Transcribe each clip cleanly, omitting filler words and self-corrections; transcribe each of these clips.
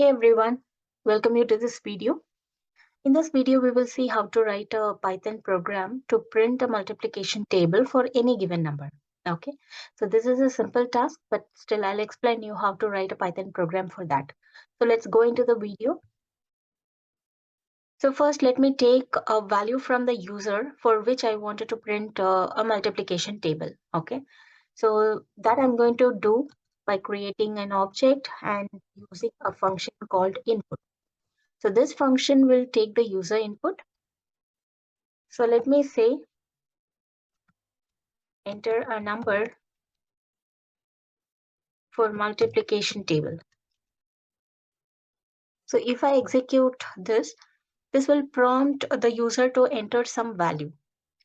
Hey everyone, welcome you to this video. In this video, we will see how to write a Python program to print a multiplication table for any given number. Okay, so this is a simple task, but still I'll explain you how to write a Python program for that. So let's go into the video. So first, let me take a value from the user for which I wanted to print a multiplication table. Okay, so that I'm going to do by creating an object and using a function called input. So this function will take the user input. So let me say, enter a number for multiplication table. So if I execute this, this will prompt the user to enter some value,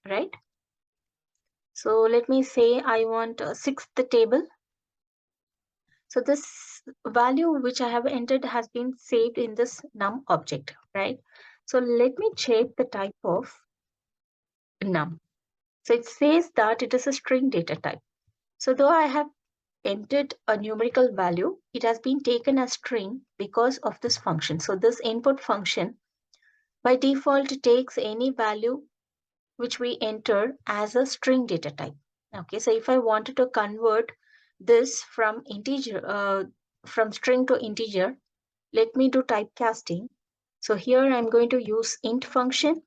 right? So let me say I want a sixth table. So this value which I have entered has been saved in this num object, right? So let me check the type of num. So it says that it is a string data type. So though I have entered a numerical value, it has been taken as string because of this function. So this input function by default takes any value which we enter as a string data type. Okay, so if I wanted to convert this from integer, from string to integer, let me do typecasting. So here I'm going to use int function.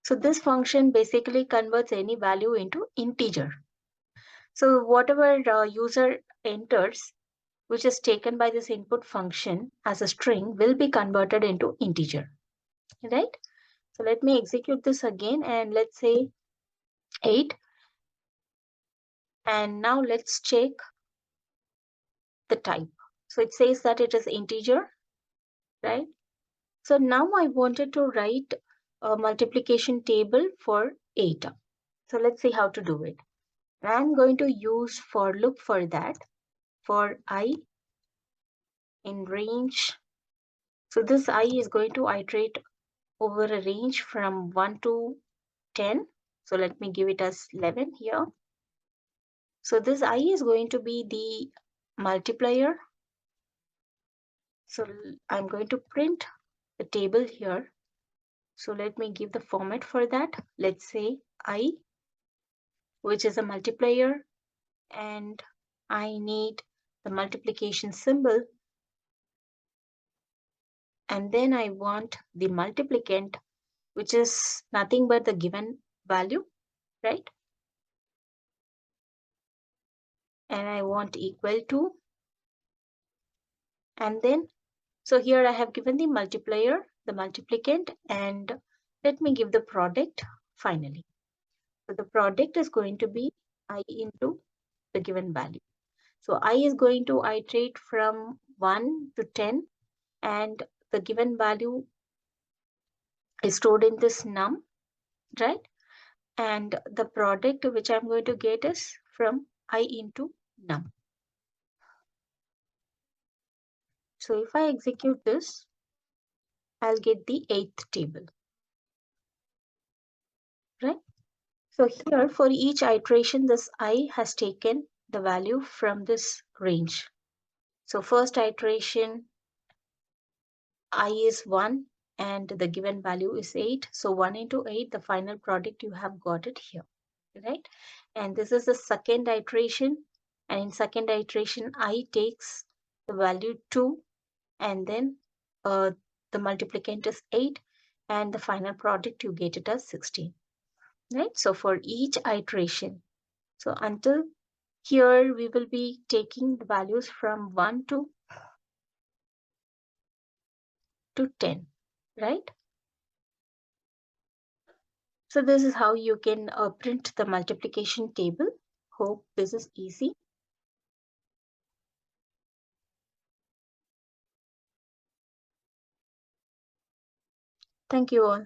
So this function basically converts any value into integer. So whatever user enters, which is taken by this input function as a string, will be converted into integer, right? So let me execute this again and let's say 8. And now let's check the type. So it says that it is integer, right? So now I wanted to write a multiplication table for 8. So let's see how to do it. I'm going to use for loop for that, for I in range. So this I is going to iterate over a range from 1 to 10. So let me give it as 11 here. So this I is going to be the multiplier. So I'm going to print the table here. So let me give the format for that. Let's say I, which is a multiplier, and I need the multiplication symbol. And then I want the multiplicand, which is nothing but the given value, right? And I want equal to. And then, so here I have given the multiplier, the multiplicand, and let me give the product finally. So the product is going to be I into the given value. So I is going to iterate from 1 to 10, and the given value is stored in this num, right? And the product which I'm going to get is from I into num. So if I execute this, I'll get the 8th table, right? So here for each iteration, this I has taken the value from this range. So first iteration, I is 1 and the given value is 8. So 1 into 8, the final product, you have got it here, right? And this is the second iteration. And in second iteration, I takes the value 2 and then the multiplicand is 8 and the final product, you get it as 16, right? So for each iteration, so until here, we will be taking the values from 1 to 10, right? So this is how you can print the multiplication table. Hope this is easy. Thank you all.